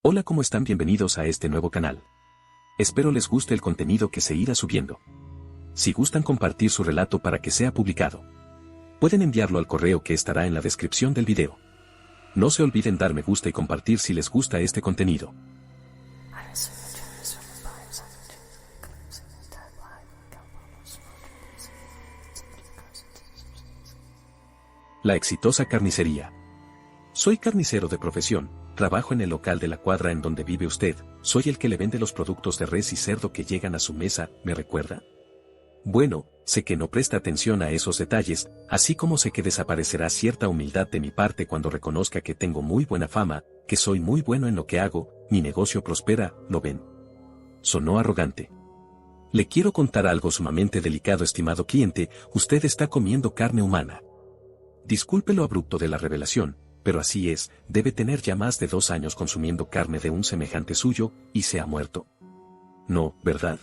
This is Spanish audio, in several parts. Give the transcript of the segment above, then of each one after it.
Hola, ¿cómo están? Bienvenidos a este nuevo canal. Espero les guste el contenido que se irá subiendo. Si gustan compartir su relato para que sea publicado, pueden enviarlo al correo que estará en la descripción del video. No se olviden dar me gusta y compartir si les gusta este contenido. La exitosa carnicería. Soy carnicero de profesión, trabajo en el local de la cuadra en donde vive usted, soy el que le vende los productos de res y cerdo que llegan a su mesa, ¿me recuerda? Bueno, sé que no presta atención a esos detalles, así como sé que desaparecerá cierta humildad de mi parte cuando reconozca que tengo muy buena fama, que soy muy bueno en lo que hago, mi negocio prospera, ¿lo ven? Sonó arrogante. Le quiero contar algo sumamente delicado, estimado cliente, usted está comiendo carne humana. Disculpe lo abrupto de la revelación, pero así es, debe tener ya más de 2 años consumiendo carne de un semejante suyo, y se ha muerto. No, ¿verdad?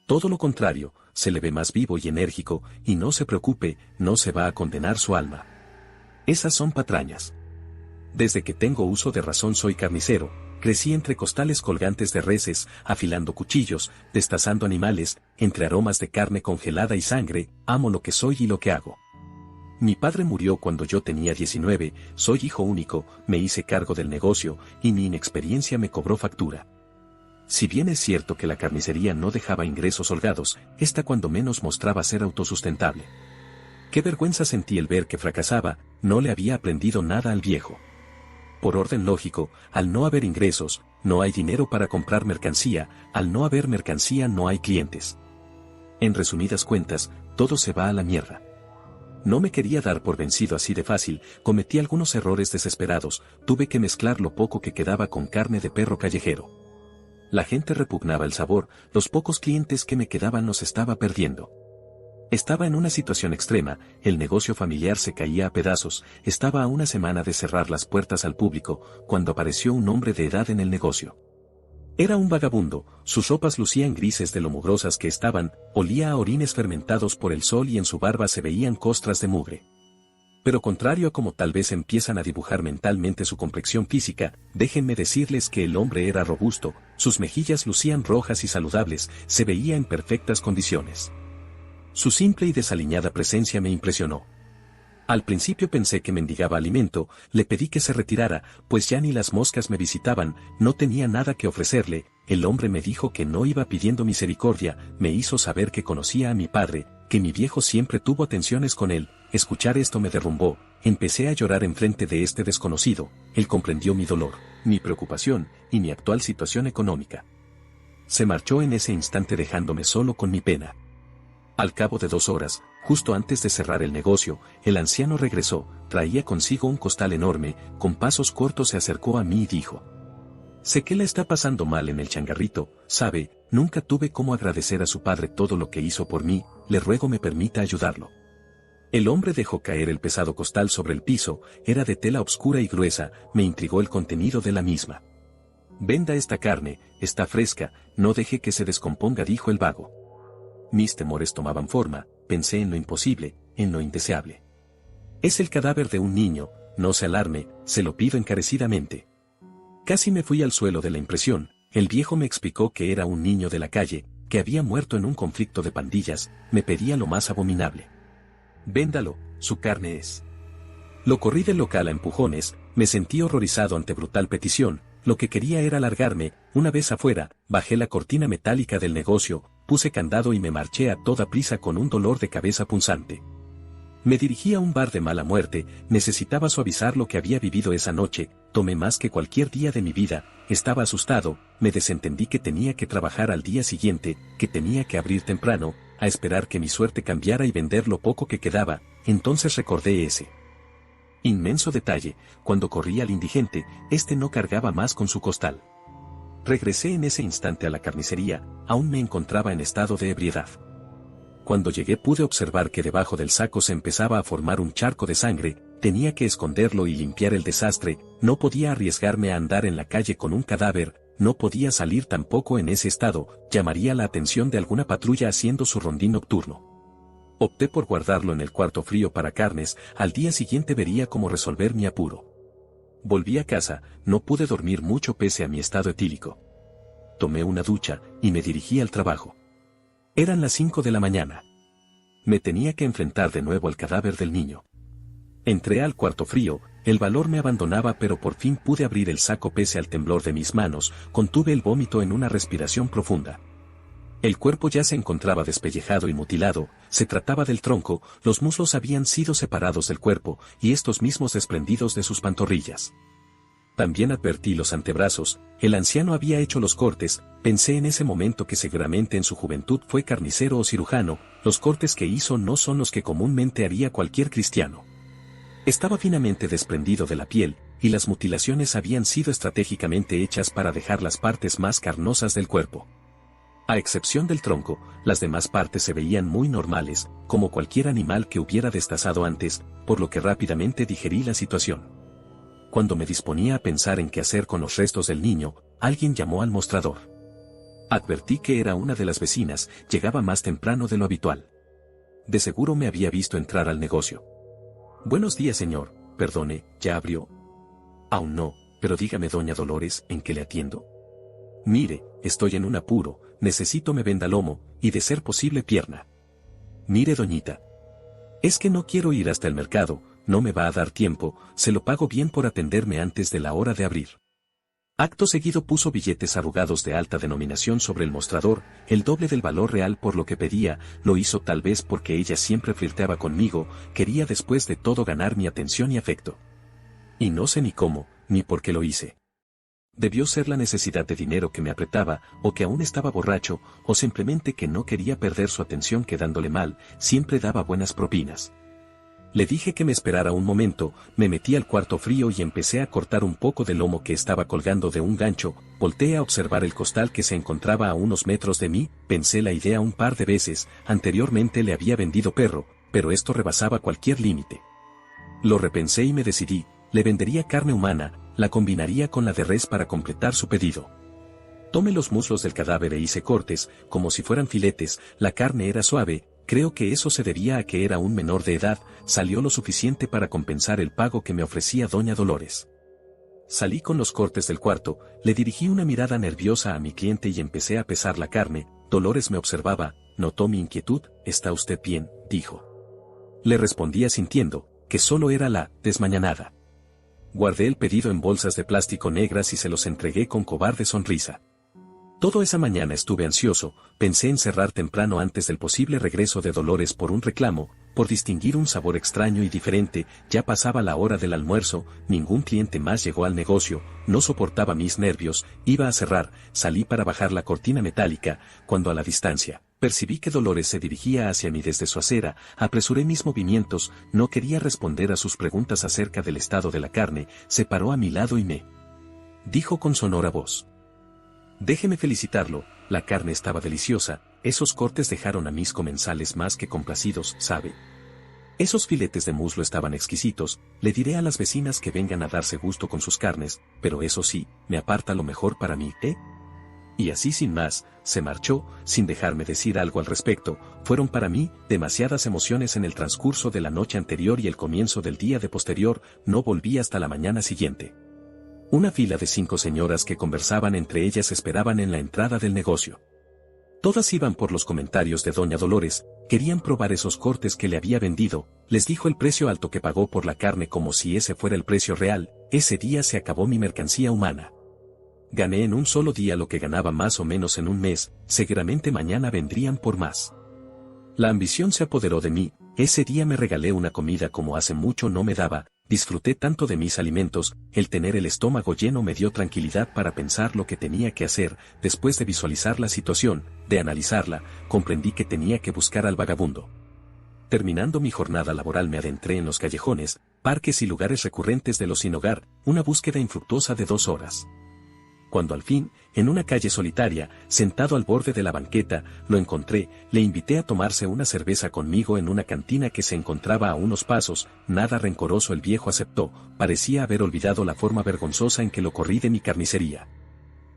Todo lo contrario, se le ve más vivo y enérgico, y no se preocupe, no se va a condenar su alma. Esas son patrañas. Desde que tengo uso de razón soy carnicero, crecí entre costales colgantes de reses, afilando cuchillos, destazando animales, entre aromas de carne congelada y sangre, amo lo que soy y lo que hago. Mi padre murió cuando yo tenía 19, soy hijo único, me hice cargo del negocio, y mi inexperiencia me cobró factura. Si bien es cierto que la carnicería no dejaba ingresos holgados, esta cuando menos mostraba ser autosustentable. Qué vergüenza sentí el ver que fracasaba, no le había aprendido nada al viejo. Por orden lógico, al no haber ingresos, no hay dinero para comprar mercancía, al no haber mercancía no hay clientes. En resumidas cuentas, todo se va a la mierda. No me quería dar por vencido así de fácil, cometí algunos errores desesperados, tuve que mezclar lo poco que quedaba con carne de perro callejero. La gente repugnaba el sabor, los pocos clientes que me quedaban los estaba perdiendo. Estaba en una situación extrema, el negocio familiar se caía a pedazos, estaba a una semana de cerrar las puertas al público, cuando apareció un hombre de edad en el negocio. Era un vagabundo, sus ropas lucían grises de lo mugrosas que estaban, olía a orines fermentados por el sol y en su barba se veían costras de mugre. Pero contrario a como tal vez empiezan a dibujar mentalmente su complexión física, déjenme decirles que el hombre era robusto, sus mejillas lucían rojas y saludables, se veía en perfectas condiciones. Su simple y desaliñada presencia me impresionó. Al principio pensé que mendigaba alimento, le pedí que se retirara, pues ya ni las moscas me visitaban, no tenía nada que ofrecerle, el hombre me dijo que no iba pidiendo misericordia, me hizo saber que conocía a mi padre, que mi viejo siempre tuvo atenciones con él, escuchar esto me derrumbó, empecé a llorar enfrente de este desconocido, él comprendió mi dolor, mi preocupación, y mi actual situación económica. Se marchó en ese instante dejándome solo con mi pena. Al cabo de 2 horas, justo antes de cerrar el negocio, el anciano regresó, traía consigo un costal enorme, con pasos cortos se acercó a mí y dijo: sé que la está pasando mal en el changarrito, sabe, nunca tuve cómo agradecer a su padre todo lo que hizo por mí, le ruego me permita ayudarlo. El hombre dejó caer el pesado costal sobre el piso, era de tela oscura y gruesa, me intrigó el contenido de la misma. Venda esta carne, está fresca, no deje que se descomponga, dijo el vago. Mis temores tomaban forma, pensé en lo imposible, en lo indeseable. Es el cadáver de un niño, no se alarme, se lo pido encarecidamente. Casi me fui al suelo de la impresión, el viejo me explicó que era un niño de la calle, que había muerto en un conflicto de pandillas, me pedía lo más abominable. Véndalo, su carne es. Lo corrí del local a empujones, me sentí horrorizado ante brutal petición, lo que quería era largarme, una vez afuera, bajé la cortina metálica del negocio, puse candado y me marché a toda prisa con un dolor de cabeza punzante. Me dirigí a un bar de mala muerte, necesitaba suavizar lo que había vivido esa noche, tomé más que cualquier día de mi vida, estaba asustado, me desentendí que tenía que trabajar al día siguiente, que tenía que abrir temprano, a esperar que mi suerte cambiara y vender lo poco que quedaba, entonces recordé ese inmenso detalle, cuando corrí al indigente, este no cargaba más con su costal. Regresé en ese instante a la carnicería, aún me encontraba en estado de ebriedad. Cuando llegué pude observar que debajo del saco se empezaba a formar un charco de sangre, tenía que esconderlo y limpiar el desastre, no podía arriesgarme a andar en la calle con un cadáver, no podía salir tampoco en ese estado, llamaría la atención de alguna patrulla haciendo su rondín nocturno. Opté por guardarlo en el cuarto frío para carnes, al día siguiente vería cómo resolver mi apuro. Volví a casa, no pude dormir mucho pese a mi estado etílico. Tomé una ducha, y me dirigí al trabajo. Eran las 5 de la mañana. Me tenía que enfrentar de nuevo al cadáver del niño. Entré al cuarto frío, el valor me abandonaba pero por fin pude abrir el saco pese al temblor de mis manos, contuve el vómito en una respiración profunda. El cuerpo ya se encontraba despellejado y mutilado, se trataba del tronco, los muslos habían sido separados del cuerpo, y estos mismos desprendidos de sus pantorrillas. También advertí los antebrazos, el anciano había hecho los cortes, pensé en ese momento que seguramente en su juventud fue carnicero o cirujano, los cortes que hizo no son los que comúnmente haría cualquier cristiano. Estaba finamente desprendido de la piel, y las mutilaciones habían sido estratégicamente hechas para dejar las partes más carnosas del cuerpo. A excepción del tronco, las demás partes se veían muy normales, como cualquier animal que hubiera destazado antes, por lo que rápidamente digerí la situación. Cuando me disponía a pensar en qué hacer con los restos del niño, alguien llamó al mostrador. Advertí que era una de las vecinas, llegaba más temprano de lo habitual. De seguro me había visto entrar al negocio. Buenos días, señor, perdone, ¿ya abrió? Aún no, pero dígame, doña Dolores, ¿en qué le atiendo? Mire, estoy en un apuro, necesito me venda lomo, y de ser posible pierna. Mire, doñita. Es que no quiero ir hasta el mercado, no me va a dar tiempo, se lo pago bien por atenderme antes de la hora de abrir. Acto seguido puso billetes arrugados de alta denominación sobre el mostrador, el doble del valor real por lo que pedía, lo hizo tal vez porque ella siempre flirteaba conmigo, quería después de todo ganar mi atención y afecto. Y no sé ni cómo, ni por qué lo hice. Debió ser la necesidad de dinero que me apretaba, o que aún estaba borracho, o simplemente que no quería perder su atención quedándole mal, siempre daba buenas propinas. Le dije que me esperara un momento, me metí al cuarto frío y empecé a cortar un poco de lomo que estaba colgando de un gancho, volteé a observar el costal que se encontraba a unos metros de mí, pensé la idea un par de veces, anteriormente le había vendido perro, pero esto rebasaba cualquier límite. Lo repensé y me decidí, le vendería carne humana, la combinaría con la de res para completar su pedido. Tomé los muslos del cadáver e hice cortes, como si fueran filetes, la carne era suave, creo que eso se debía a que era un menor de edad, salió lo suficiente para compensar el pago que me ofrecía doña Dolores. Salí con los cortes del cuarto, le dirigí una mirada nerviosa a mi cliente y empecé a pesar la carne, Dolores me observaba, notó mi inquietud, ¿está usted bien?, dijo. Le respondí asintiendo, que solo era la desmañanada. Guardé el pedido en bolsas de plástico negras y se los entregué con cobarde sonrisa. Toda esa mañana estuve ansioso, pensé en cerrar temprano antes del posible regreso de Dolores por un reclamo, por distinguir un sabor extraño y diferente, ya pasaba la hora del almuerzo, ningún cliente más llegó al negocio, no soportaba mis nervios, iba a cerrar, salí para bajar la cortina metálica, cuando a la distancia, percibí que Dolores se dirigía hacia mí desde su acera, apresuré mis movimientos, no quería responder a sus preguntas acerca del estado de la carne, se paró a mi lado y me dijo con sonora voz. Déjeme felicitarlo, la carne estaba deliciosa, esos cortes dejaron a mis comensales más que complacidos, ¿sabe? Esos filetes de muslo estaban exquisitos, le diré a las vecinas que vengan a darse gusto con sus carnes, pero eso sí, me aparta lo mejor para mí, ¿eh? Y así sin más, se marchó, sin dejarme decir algo al respecto, fueron para mí demasiadas emociones en el transcurso de la noche anterior y el comienzo del día de posterior, no volví hasta la mañana siguiente. Una fila de 5 señoras que conversaban entre ellas esperaban en la entrada del negocio. Todas iban por los comentarios de doña Dolores, querían probar esos cortes que le había vendido, les dijo el precio alto que pagó por la carne como si ese fuera el precio real, ese día se acabó mi mercancía humana. Gané en un solo día lo que ganaba más o menos en un mes, seguramente mañana vendrían por más. La ambición se apoderó de mí, ese día me regalé una comida como hace mucho no me daba, disfruté tanto de mis alimentos, el tener el estómago lleno me dio tranquilidad para pensar lo que tenía que hacer, después de visualizar la situación, de analizarla, comprendí que tenía que buscar al vagabundo. Terminando mi jornada laboral me adentré en los callejones, parques y lugares recurrentes de los sin hogar, una búsqueda infructuosa de 2 horas. Cuando al fin, en una calle solitaria, sentado al borde de la banqueta, lo encontré, le invité a tomarse una cerveza conmigo en una cantina que se encontraba a unos pasos, nada rencoroso el viejo aceptó, parecía haber olvidado la forma vergonzosa en que lo corrí de mi carnicería.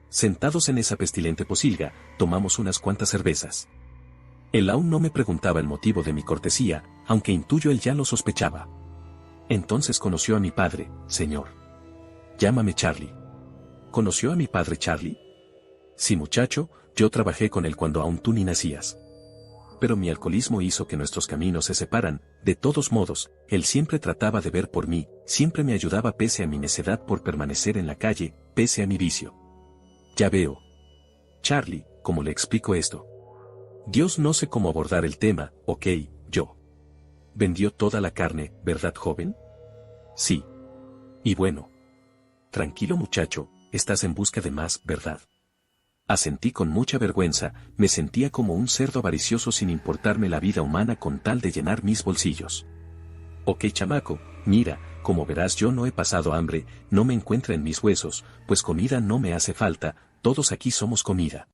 Sentados en esa pestilente posilga, tomamos unas cuantas cervezas. Él aún no me preguntaba el motivo de mi cortesía, aunque intuyo él ya lo sospechaba. Entonces conoció a mi padre, señor. Llámame Charlie. ¿Conoció a mi padre Charlie? Sí, muchacho, yo trabajé con él cuando aún tú ni nacías. Pero mi alcoholismo hizo que nuestros caminos se separan. De todos modos, él siempre trataba de ver por mí, siempre me ayudaba pese a mi necedad por permanecer en la calle, pese a mi vicio. Ya veo. Charlie, ¿cómo le explico esto? Dios no sé cómo abordar el tema, ok, yo. ¿Vendió toda la carne, verdad, joven? Sí. Y bueno. Tranquilo, muchacho, estás en busca de más, ¿verdad? Asentí con mucha vergüenza, me sentía como un cerdo avaricioso sin importarme la vida humana con tal de llenar mis bolsillos. Ok, chamaco, mira, como verás yo no he pasado hambre, no me encuentra en mis huesos, pues comida no me hace falta, todos aquí somos comida.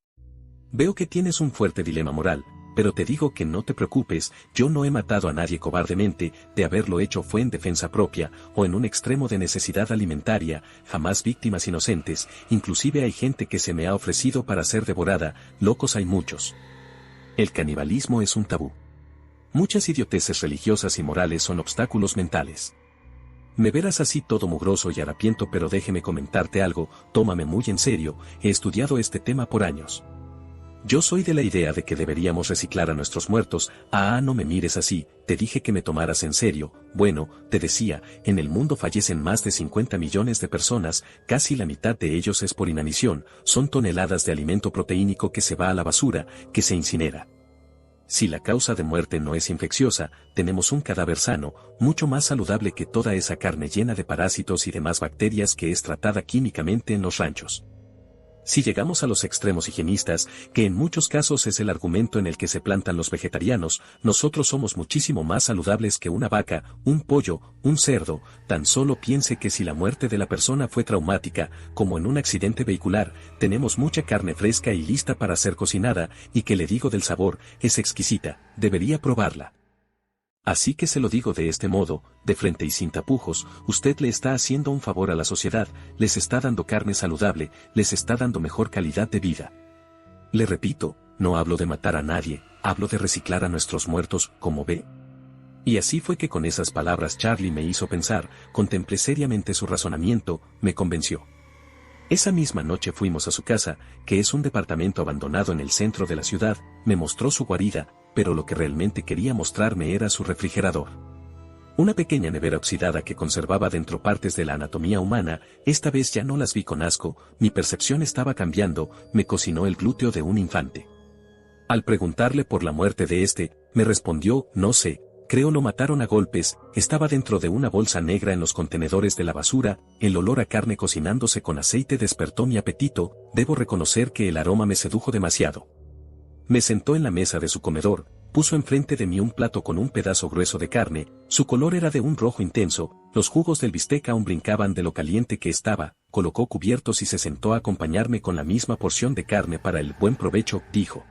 Veo que tienes un fuerte dilema moral, pero te digo que no te preocupes, yo no he matado a nadie cobardemente, de haberlo hecho fue en defensa propia, o en un extremo de necesidad alimentaria, jamás víctimas inocentes, inclusive hay gente que se me ha ofrecido para ser devorada, locos hay muchos. El canibalismo es un tabú. Muchas idioteces religiosas y morales son obstáculos mentales. Me verás así todo mugroso y harapiento, pero déjeme comentarte algo, tómame muy en serio, he estudiado este tema por años. Yo soy de la idea de que deberíamos reciclar a nuestros muertos. No me mires así, te dije que me tomaras en serio. Bueno, te decía, en el mundo fallecen más de 50 millones de personas, casi la mitad de ellos es por inanición, son toneladas de alimento proteínico que se va a la basura, que se incinera. Si la causa de muerte no es infecciosa, tenemos un cadáver sano, mucho más saludable que toda esa carne llena de parásitos y demás bacterias que es tratada químicamente en los ranchos. Si llegamos a los extremos higienistas, que en muchos casos es el argumento en el que se plantan los vegetarianos, nosotros somos muchísimo más saludables que una vaca, un pollo, un cerdo, tan solo piense que si la muerte de la persona fue traumática, como en un accidente vehicular, tenemos mucha carne fresca y lista para ser cocinada, y que le digo del sabor, es exquisita, debería probarla. Así que se lo digo de este modo, de frente y sin tapujos, usted le está haciendo un favor a la sociedad, les está dando carne saludable, les está dando mejor calidad de vida. Le repito, no hablo de matar a nadie, hablo de reciclar a nuestros muertos, ¿como ve? Y así fue que con esas palabras Charlie me hizo pensar, contemplé seriamente su razonamiento, me convenció. Esa misma noche fuimos a su casa, que es un departamento abandonado en el centro de la ciudad, me mostró su guarida, pero lo que realmente quería mostrarme era su refrigerador. Una pequeña nevera oxidada que conservaba dentro partes de la anatomía humana, esta vez ya no las vi con asco, mi percepción estaba cambiando, me cocinó el glúteo de un infante. Al preguntarle por la muerte de este, me respondió, no sé, creo lo mataron a golpes, estaba dentro de una bolsa negra en los contenedores de la basura, el olor a carne cocinándose con aceite despertó mi apetito, debo reconocer que el aroma me sedujo demasiado. Me sentó en la mesa de su comedor, puso enfrente de mí un plato con un pedazo grueso de carne, su color era de un rojo intenso, los jugos del bistec aún brincaban de lo caliente que estaba, colocó cubiertos y se sentó a acompañarme con la misma porción de carne para el buen provecho, dijo.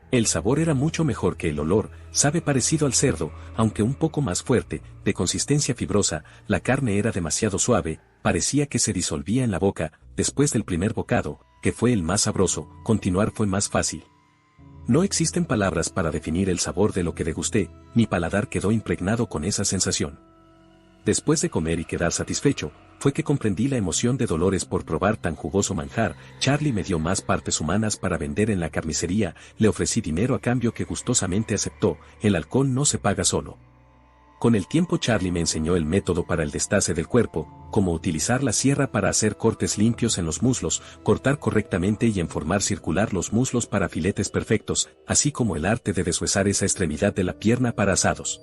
El sabor era mucho mejor que el olor, sabe parecido al cerdo, aunque un poco más fuerte, de consistencia fibrosa, la carne era demasiado suave, parecía que se disolvía en la boca, después del primer bocado, que fue el más sabroso, continuar fue más fácil. No existen palabras para definir el sabor de lo que degusté, mi paladar quedó impregnado con esa sensación. Después de comer y quedar satisfecho, fue que comprendí la emoción de Dolores por probar tan jugoso manjar. Charlie me dio más partes humanas para vender en la carnicería, le ofrecí dinero a cambio que gustosamente aceptó, el alcohol no se paga solo. Con el tiempo Charlie me enseñó el método para el destace del cuerpo, cómo utilizar la sierra para hacer cortes limpios en los muslos, cortar correctamente y enformar circular los muslos para filetes perfectos, así como el arte de deshuesar esa extremidad de la pierna para asados.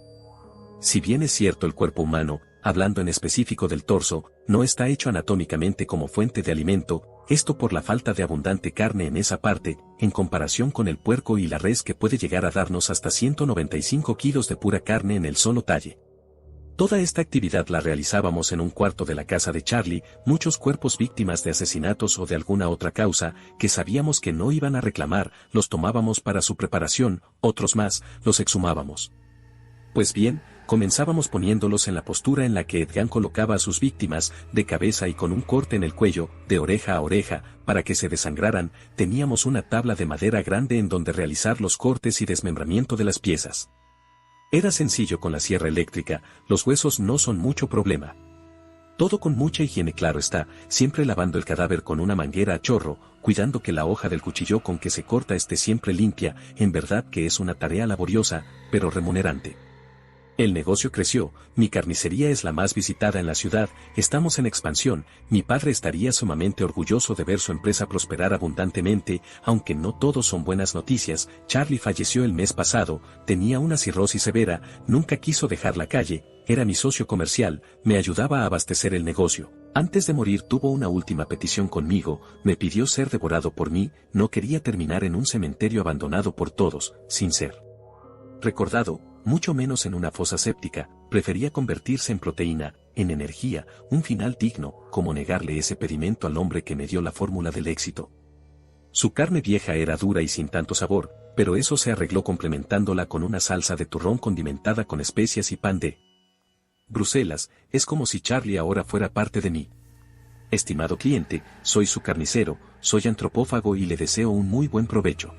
Si bien es cierto el cuerpo humano, hablando en específico del torso, no está hecho anatómicamente como fuente de alimento, esto por la falta de abundante carne en esa parte, en comparación con el puerco y la res que puede llegar a darnos hasta 195 kilos de pura carne en el solo talle. Toda esta actividad la realizábamos en un cuarto de la casa de Charlie, muchos cuerpos víctimas de asesinatos o de alguna otra causa, que sabíamos que no iban a reclamar, los tomábamos para su preparación, otros más, los exhumábamos. Pues bien, comenzábamos poniéndolos en la postura en la que Edgar colocaba a sus víctimas, de cabeza y con un corte en el cuello, de oreja a oreja, para que se desangraran, teníamos una tabla de madera grande en donde realizar los cortes y desmembramiento de las piezas. Era sencillo con la sierra eléctrica, los huesos no son mucho problema. Todo con mucha higiene, claro está, siempre lavando el cadáver con una manguera a chorro, cuidando que la hoja del cuchillo con que se corta esté siempre limpia. En verdad que es una tarea laboriosa, pero remunerante. El negocio creció, mi carnicería es la más visitada en la ciudad, estamos en expansión, mi padre estaría sumamente orgulloso de ver su empresa prosperar abundantemente, aunque no todos son buenas noticias. Charlie falleció el mes pasado, tenía una cirrosis severa, nunca quiso dejar la calle, era mi socio comercial, me ayudaba a abastecer el negocio. Antes de morir tuvo una última petición conmigo, me pidió ser devorado por mí, no quería terminar en un cementerio abandonado por todos, sin ser recordado, mucho menos en una fosa séptica, prefería convertirse en proteína, en energía, un final digno, como negarle ese pedimento al hombre que me dio la fórmula del éxito. Su carne vieja era dura y sin tanto sabor, pero eso se arregló complementándola con una salsa de turrón condimentada con especias y pan de Bruselas. Es como si Charlie ahora fuera parte de mí. Estimado cliente, soy su carnicero, soy antropófago y le deseo un muy buen provecho.